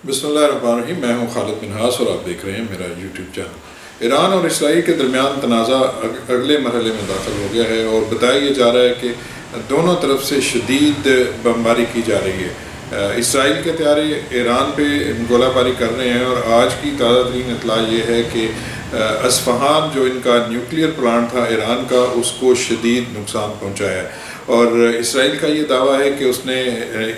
بسم اللہ الرحمن الرحیم۔ میں ہوں خالد منہاس اور آپ دیکھ رہے ہیں میرا یوٹیوب چینل۔ ایران اور اسرائیل کے درمیان تنازع اگلے مرحلے میں داخل ہو گیا ہے اور بتایا یہ جا رہا ہے کہ دونوں طرف سے شدید بمباری کی جا رہی ہے۔ اسرائیل کے طیارے ایران پہ گولہ باری کر رہے ہیں اور آج کی تازہ ترین اطلاع یہ ہے کہ اصفہان جو ان کا نیوکلیئر پلانٹ تھا ایران کا، اس کو شدید نقصان پہنچایا ہے، اور اسرائیل کا یہ دعویٰ ہے کہ اس نے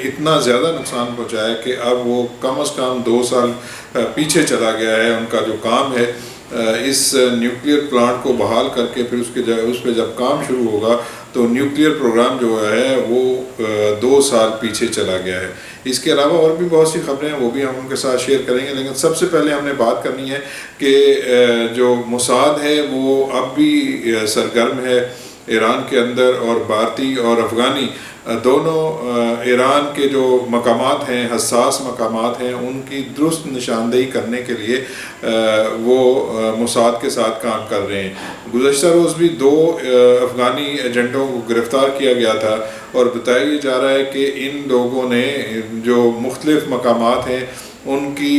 اتنا زیادہ نقصان پہنچایا کہ اب وہ کم از کم 2 سال پیچھے چلا گیا ہے۔ ان کا جو کام ہے اس نیوکلیئر پلانٹ کو بحال کر کے پھر اس پہ جب کام شروع ہوگا تو نیوکلیئر پروگرام جو ہے وہ 2 سال پیچھے چلا گیا ہے۔ اس کے علاوہ اور بھی بہت سی خبریں ہیں، وہ بھی ہم ان کے ساتھ شیئر کریں گے، لیکن سب سے پہلے ہم نے بات کرنی ہے کہ جو موساد ہے وہ اب بھی سرگرم ہے ایران کے اندر، اور بھارتی اور افغانی دونوں ایران کے جو مقامات ہیں، حساس مقامات ہیں، ان کی درست نشاندہی کرنے کے لیے وہ موساد کے ساتھ کام کر رہے ہیں۔ گزشتہ روز بھی 2 افغانی ایجنٹوں کو گرفتار کیا گیا تھا، اور بتایا یہ جا رہا ہے کہ ان لوگوں نے جو مختلف مقامات ہیں ان کی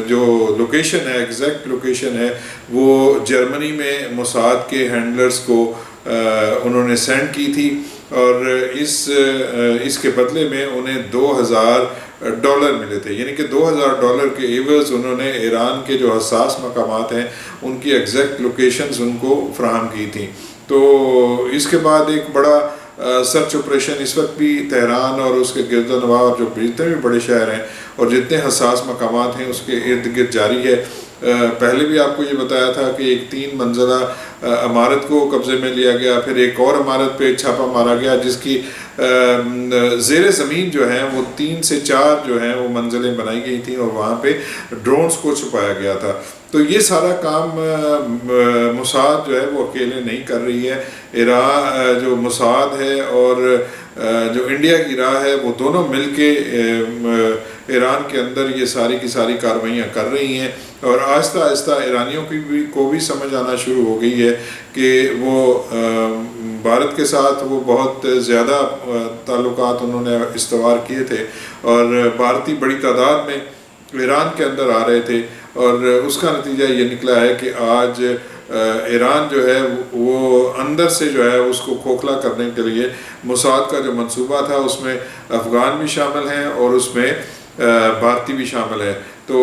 جو لوکیشن ہے، ایگزیکٹ لوکیشن ہے، وہ جرمنی میں موساد کے ہینڈلرز کو انہوں نے سینڈ کی تھی، اور اس کے بدلے میں انہیں $2000 ملے تھے، یعنی کہ $2000 کے ایورز انہوں نے ایران کے جو حساس مقامات ہیں ان کی ایگزیکٹ لوکیشنز ان کو فراہم کی تھیں۔ تو اس کے بعد ایک بڑا سرچ آپریشن اس وقت بھی تہران اور اس کے گرد و نواح جو جتنے بھی بڑے شہر ہیں اور جتنے حساس مقامات ہیں اس کے ارد گرد جاری ہے۔ پہلے بھی آپ کو یہ بتایا تھا کہ ایک 3 منزلہ عمارت کو قبضے میں لیا گیا، پھر ایک اور عمارت پہ چھاپا مارا گیا جس کی زیر زمین جو ہیں وہ 3 سے 4 جو ہیں وہ منزلیں بنائی گئی تھیں، اور وہاں پہ ڈرونز کو چھپایا گیا تھا۔ تو یہ سارا کام موساد جو ہے وہ اکیلے نہیں کر رہی ہے، ایران جو موساد ہے اور جو انڈیا کی راہ ہے وہ دونوں مل کے ایران کے اندر یہ ساری کی ساری کارروائیاں کر رہی ہیں، اور آہستہ آہستہ ایرانیوں کو بھی سمجھ آنا شروع ہو گئی ہے کہ وہ بھارت کے ساتھ وہ بہت زیادہ تعلقات انہوں نے استوار کیے تھے، اور بھارتی بڑی تعداد میں ایران کے اندر آ رہے تھے، اور اس کا نتیجہ یہ نکلا ہے کہ آج ایران جو ہے وہ اندر سے جو ہے اس کو کھوکھلا کرنے کے لیے موساد کا جو منصوبہ تھا اس میں افغان بھی شامل ہیں اور اس میں بھارتی بھی شامل ہے۔ تو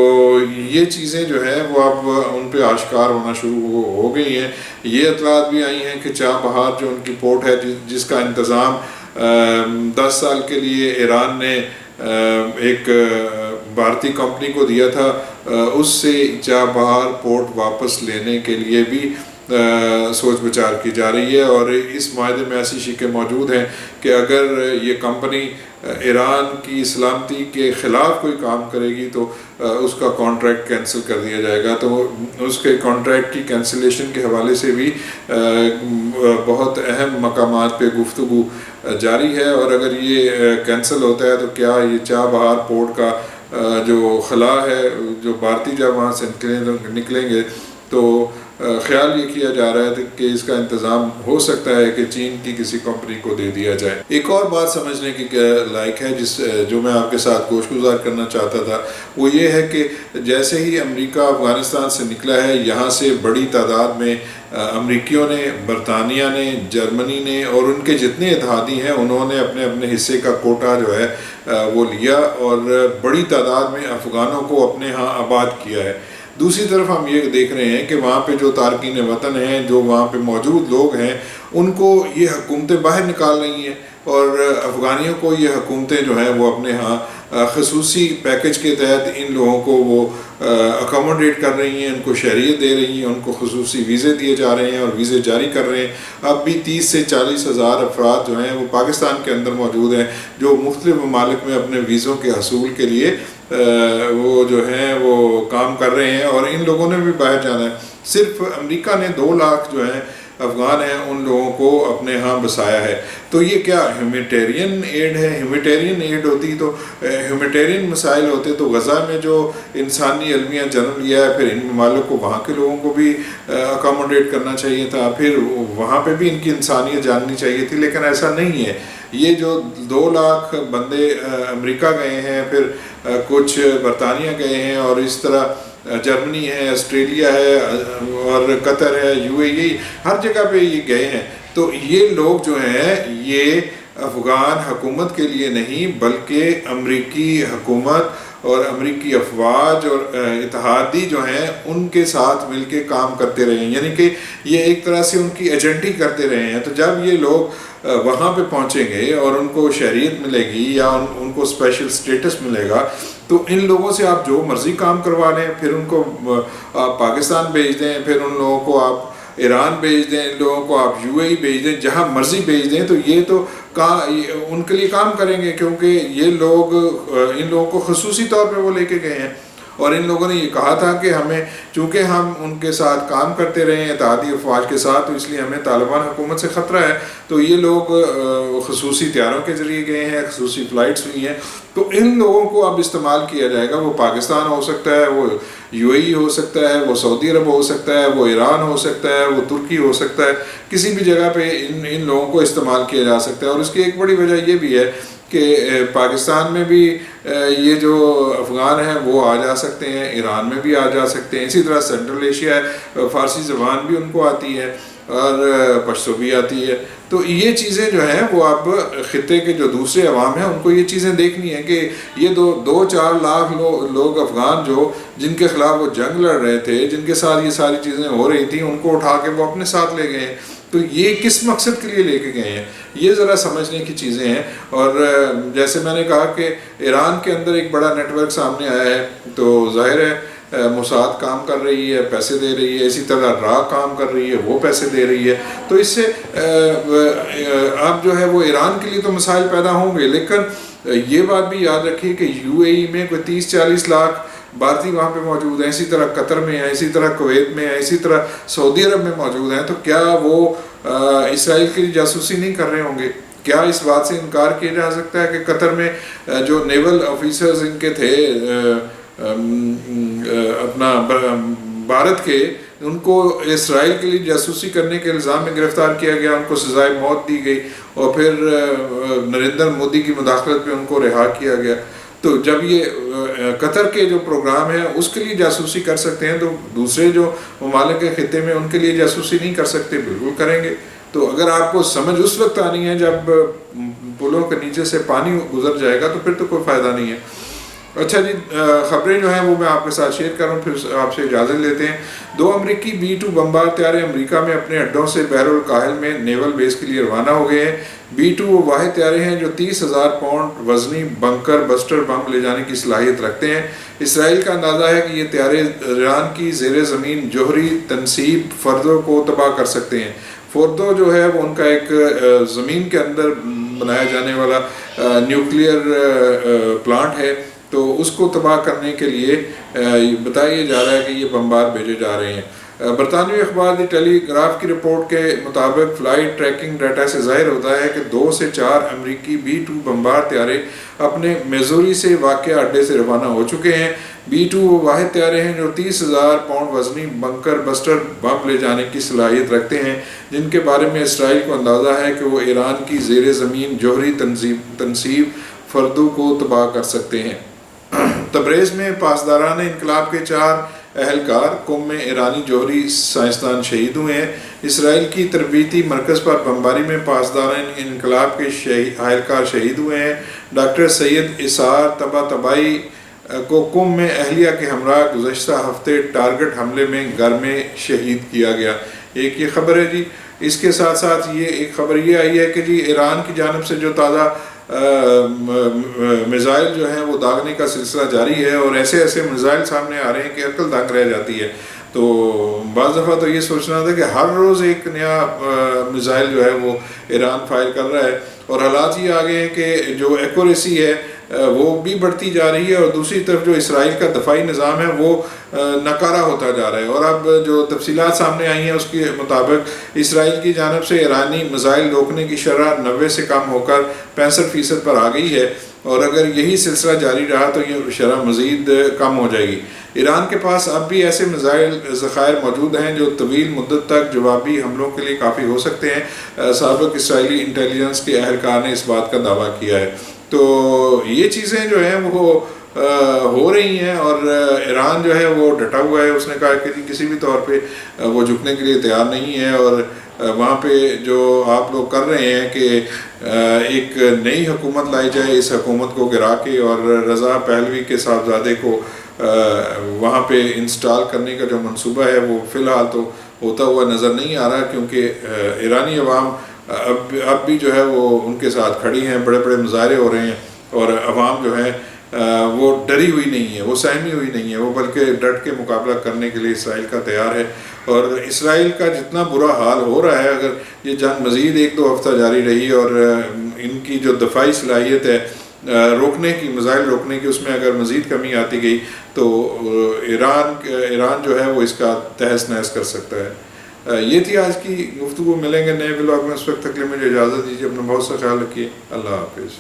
یہ چیزیں جو ہیں وہ اب ان پہ آشکار ہونا شروع ہو گئی ہیں۔ یہ اطلاعات بھی آئی ہیں کہ چاہ بہار جو ان کی پورٹ ہے جس کا انتظام 10 سال کے لیے ایران نے ایک بھارتی کمپنی کو دیا تھا، اس سے چاہ بہار پورٹ واپس لینے کے لیے بھی سوچ بچار کی جا رہی ہے، اور اس معاہدے میں ایسی شقیں موجود ہیں کہ اگر یہ کمپنی ایران کی سلامتی کے خلاف کوئی کام کرے گی تو اس کا کانٹریکٹ کینسل کر دیا جائے گا۔ تو اس کے کانٹریکٹ کی کینسلیشن کے حوالے سے بھی بہت اہم مقامات پہ گفتگو جاری ہے، اور اگر یہ کینسل ہوتا ہے تو کیا یہ چاہ بہار پورٹ کا جو خلا ہے، جو بھارتی جب وہاں سے نکلیں گے تو خیال یہ کیا جا رہا ہے کہ اس کا انتظام ہو سکتا ہے کہ چین کی کسی کمپنی کو دے دیا جائے۔ ایک اور بات سمجھنے کی لائق ہے جو میں آپ کے ساتھ گوش گزار کرنا چاہتا تھا، وہ یہ ہے کہ جیسے ہی امریکہ افغانستان سے نکلا ہے، یہاں سے بڑی تعداد میں امریکیوں نے، برطانیہ نے، جرمنی نے اور ان کے جتنے اتحادی ہیں انہوں نے اپنے اپنے حصے کا کوٹا جو ہے وہ لیا، اور بڑی تعداد میں افغانوں کو اپنے ہاں آباد کیا ہے۔ دوسری طرف ہم یہ دیکھ رہے ہیں کہ وہاں پہ جو تارکین وطن ہیں، جو وہاں پہ موجود لوگ ہیں، ان کو یہ حکومتیں باہر نکال رہی ہیں، اور افغانیوں کو یہ حکومتیں جو ہیں وہ اپنے ہاں خصوصی پیکج کے تحت ان لوگوں کو وہ اکاموڈیٹ کر رہی ہیں، ان کو شہریت دے رہی ہیں، ان کو خصوصی ویزے دیے جا رہے ہیں اور ویزے جاری کر رہے ہیں۔ اب بھی 30 سے 40 ہزار افراد جو ہیں وہ پاکستان کے اندر موجود ہیں جو مختلف ممالک میں اپنے ویزوں کے حصول کے لیے وہ جو ہیں وہ کام کر رہے ہیں، اور ان لوگوں نے بھی باہر جانا ہے۔ صرف امریکہ نے 2 لاکھ جو ہیں افغان ہیں ان لوگوں کو اپنے ہاں بسایا ہے۔ تو یہ کیا ہیومیٹیرین ایڈ ہے؟ ہیومیٹیرین ایڈ ہوتی تو ہیومیٹیرین مسائل ہوتے تو غزہ میں جو انسانی المیہ جنم لیا ہے، پھر ان ممالک کو وہاں کے لوگوں کو بھی اکاموڈیٹ کرنا چاہیے تھا، پھر وہاں پہ بھی ان کی انسانیت جاننی چاہیے تھی، لیکن ایسا نہیں ہے۔ یہ جو 2 لاکھ بندے امریکہ گئے ہیں، پھر کچھ برطانیہ گئے ہیں، اور اس طرح جرمنی ہے، آسٹریلیا ہے، اور قطر ہے، UAE، ہر جگہ پہ یہ گئے ہیں. تو یہ لوگ جو ہیں یہ افغان حکومت کے لیے نہیں بلکہ امریکی حکومت اور امریکی افواج اور اتحادی جو ہیں ان کے ساتھ مل کے کام کرتے رہے ہیں، یعنی کہ یہ ایک طرح سے ان کی ایجنٹی کرتے رہے ہیں. تو جب یہ لوگ وہاں پہ پہنچیں گے اور ان کو شہریت ملے گی یا ان کو اسپیشل سٹیٹس ملے گا، تو ان لوگوں سے آپ جو مرضی کام کروا لیں، پھر ان کو آپ پاکستان بھیج دیں، پھر ان لوگوں کو آپ ایران بھیج دیں، ان لوگوں کو آپ UAE بھیج دیں، جہاں مرضی بھیج دیں، تو یہ تو ان کے لیے کام کریں گے، کیونکہ یہ لوگ ان لوگوں کو خصوصی طور پہ وہ لے کے گئے ہیں. اور ان لوگوں نے یہ کہا تھا کہ ہمیں، چونکہ ہم ان کے ساتھ کام کرتے رہے ہیں اتحادی افواج کے ساتھ، تو اس لیے ہمیں طالبان حکومت سے خطرہ ہے. تو یہ لوگ خصوصی طیاروں کے ذریعے گئے ہیں، خصوصی فلائٹس ہوئی ہیں. تو ان لوگوں کو اب استعمال کیا جائے گا. وہ پاکستان ہو سکتا ہے، وہ UAE ہو سکتا ہے، وہ سعودی عرب ہو سکتا ہے، وہ ایران ہو سکتا ہے، وہ ترکی ہو سکتا ہے، کسی بھی جگہ پہ ان لوگوں کو استعمال کیا جا سکتا ہے. اور اس کی ایک بڑی وجہ یہ بھی ہے کہ پاکستان میں بھی یہ جو افغان ہیں وہ آ جا سکتے ہیں، ایران میں بھی آ جا سکتے ہیں. اسی طرح سینٹرل ایشیا ہے، فارسی زبان بھی ان کو آتی ہے اور پشتو بھی آتی ہے. تو یہ چیزیں جو ہیں وہ اب خطے کے جو دوسرے عوام ہیں ان کو یہ چیزیں دیکھنی ہیں کہ یہ 2-4 لاکھ لوگ افغان جو جن کے خلاف وہ جنگ لڑ رہے تھے، جن کے ساتھ یہ ساری چیزیں ہو رہی تھیں، ان کو اٹھا کے وہ اپنے ساتھ لے گئے ہیں. تو یہ کس مقصد کے لیے لے کے گئے ہیں، یہ ذرا سمجھنے کی چیزیں ہیں. اور جیسے میں نے کہا کہ ایران کے اندر ایک بڑا نیٹ ورک سامنے آیا ہے، تو ظاہر ہے موساد کام کر رہی ہے، پیسے دے رہی ہے، اسی طرح را کام کر رہی ہے، وہ پیسے دے رہی ہے. تو اس سے اب جو ہے وہ ایران کے لیے تو مسائل پیدا ہوں گے، لیکن یہ بات بھی یاد رکھیے کہ UAE میں کوئی 30-40 لاکھ بھارتی وہاں پہ موجود ہیں، اسی طرح قطر میں ہیں، اسی طرح کویت میں ہیں، اسی طرح سعودی عرب میں موجود ہیں. تو کیا وہ اسرائیل کی جاسوسی نہیں کر رہے ہوں گے؟ کیا اس بات سے انکار کیا جا سکتا ہے کہ قطر میں جو نیول آفیسرز ان کے تھے اپنا بھارت کے، ان کو اسرائیل کے لیے جاسوسی کرنے کے الزام میں گرفتار کیا گیا، ان کو سزائے موت دی گئی، اور پھر نریندر مودی کی مداخلت پہ ان کو رہا کیا گیا. تو جب یہ قطر کے جو پروگرام ہے اس کے لیے جاسوسی کر سکتے ہیں، تو دوسرے جو ممالک کے خطے میں ان کے لیے جاسوسی نہیں کر سکتے؟ بالکل کریں گے. تو اگر آپ کو سمجھ اس وقت آنی ہے جب پلوں کے نیچے سے پانی گزر جائے گا، تو پھر تو کوئی فائدہ نہیں ہے. اچھا جی، خبریں جو ہیں وہ میں آپ کے ساتھ شیئر کروں، پھر آپ سے اجازت لیتے ہیں. 2 امریکی B-2 بمبار طیارے امریکہ میں اپنے اڈوں سے بحر الکاہل میں نیول بیس کے لیے روانہ ہو گئے ہیں. B-2 وہ واحد طیارے ہیں جو 30,000 پاؤنڈ وزنی بنکر بسٹر بم لے جانے کی صلاحیت رکھتے ہیں. اسرائیل کا اندازہ ہے کہ یہ طیارے ایران کی زیر زمین جوہری تنصیب فردو کو تباہ کر سکتے ہیں. فوردو جو ہے وہ ان کا ایک زمین کے اندر بنایا جانے والا نیوکلیئر پلانٹ ہے، تو اس کو تباہ کرنے کے لیے بتایا جا رہا ہے کہ یہ بمبار بھیجے جا رہے ہیں. برطانوی اخبار دی ٹیلی گراف کی رپورٹ کے مطابق فلائٹ ٹریکنگ ڈیٹا سے ظاہر ہوتا ہے کہ 2 سے 4 امریکی B-2 بمبار طیارے اپنے میزوری سے واقع اڈے سے روانہ ہو چکے ہیں. B-2 وہ واحد طیارے ہیں جو 30,000 پاؤنڈ وزنی بنکر بسٹر بم لے جانے کی صلاحیت رکھتے ہیں، جن کے بارے میں اسرائیل کو اندازہ ہے کہ وہ ایران کی زیر زمین جوہری تنصیب فردو کو تباہ کر سکتے ہیں. تبریز میں پاسداران انقلاب کے 4 اہلکار قوم ایرانی جوہری سائنسدان شہید ہوئے ہیں. اسرائیل کی تربیتی مرکز پر بمباری میں پاسداران انقلاب کے اہلکار شہید ہوئے ہیں. ڈاکٹر سید اسار طباطبائی کو قوم میں اہلیہ کے ہمراہ گزشتہ ہفتے ٹارگٹ حملے میں گھر میں شہید کیا گیا. ایک یہ خبر ہے جی. اس کے ساتھ ساتھ یہ ایک خبر یہ آئی ہے کہ جی ایران کی جانب سے جو تازہ میزائل جو ہیں وہ داغنے کا سلسلہ جاری ہے، اور ایسے میزائل سامنے آ رہے ہیں کہ عقل دنگ رہ جاتی ہے. تو بعض دفعہ تو یہ سوچنا تھا کہ ہر روز ایک نیا میزائل جو ہے وہ ایران فائر کر رہا ہے، اور حالات یہ آ گئے ہیں کہ جو ایکوریسی ہے وہ بھی بڑھتی جا رہی ہے، اور دوسری طرف جو اسرائیل کا دفاعی نظام ہے وہ ناکارہ ہوتا جا رہا ہے. اور اب جو تفصیلات سامنے آئی ہیں اس کے مطابق اسرائیل کی جانب سے ایرانی میزائل روکنے کی شرح 90 سے کم ہو کر 65% پر آ گئی ہے. اور اگر یہی سلسلہ جاری رہا تو یہ شرح مزید کم ہو جائے گی۔ ایران کے پاس اب بھی ایسے میزائل ذخائر موجود ہیں جو طویل مدت تک جوابی حملوں کے لیے کافی ہو سکتے ہیں۔ سابق اسرائیلی انٹیلیجنس کے اہلکار نے اس بات کا دعویٰ کیا ہے۔ تو یہ چیزیں جو ہیں وہ ہو رہی ہیں، اور ایران جو ہے وہ ڈٹا ہوا ہے۔ اس نے کہا کہ کسی بھی طور پہ وہ جھکنے کے لیے تیار نہیں ہے، اور وہاں پہ جو آپ لوگ کر رہے ہیں کہ ایک نئی حکومت لائی جائے، اس حکومت کو گرا کے اور رضا پہلوی کے صاحبزادے کو وہاں پہ انسٹال کرنے کا جو منصوبہ ہے وہ فی الحال تو ہوتا ہوا نظر نہیں آ رہا، کیونکہ ایرانی عوام اب بھی جو ہے وہ ان کے ساتھ کھڑی ہیں۔ بڑے بڑے مظاہرے ہو رہے ہیں، اور عوام جو ہے وہ ڈری ہوئی نہیں ہے، وہ سہمی ہوئی نہیں ہے، وہ بلکہ ڈٹ کے مقابلہ کرنے کے لیے اسرائیل کا تیار ہے۔ اور اسرائیل کا جتنا برا حال ہو رہا ہے، اگر یہ جنگ مزید 1-2 ہفتہ جاری رہی اور ان کی جو دفاعی صلاحیت ہے روکنے کی، میزائل روکنے کی، اس میں اگر مزید کمی آتی گئی تو ایران جو ہے وہ اس کا تہس نہس کر سکتا ہے۔ یہ تھی آج کی گفتگو۔ ملیں گے نئے ولاگ میں، اس وقت تک کے لیے مجھے اجازت دیجیے۔ اپنا بہت سا خیال رکھیے۔ اللہ حافظ۔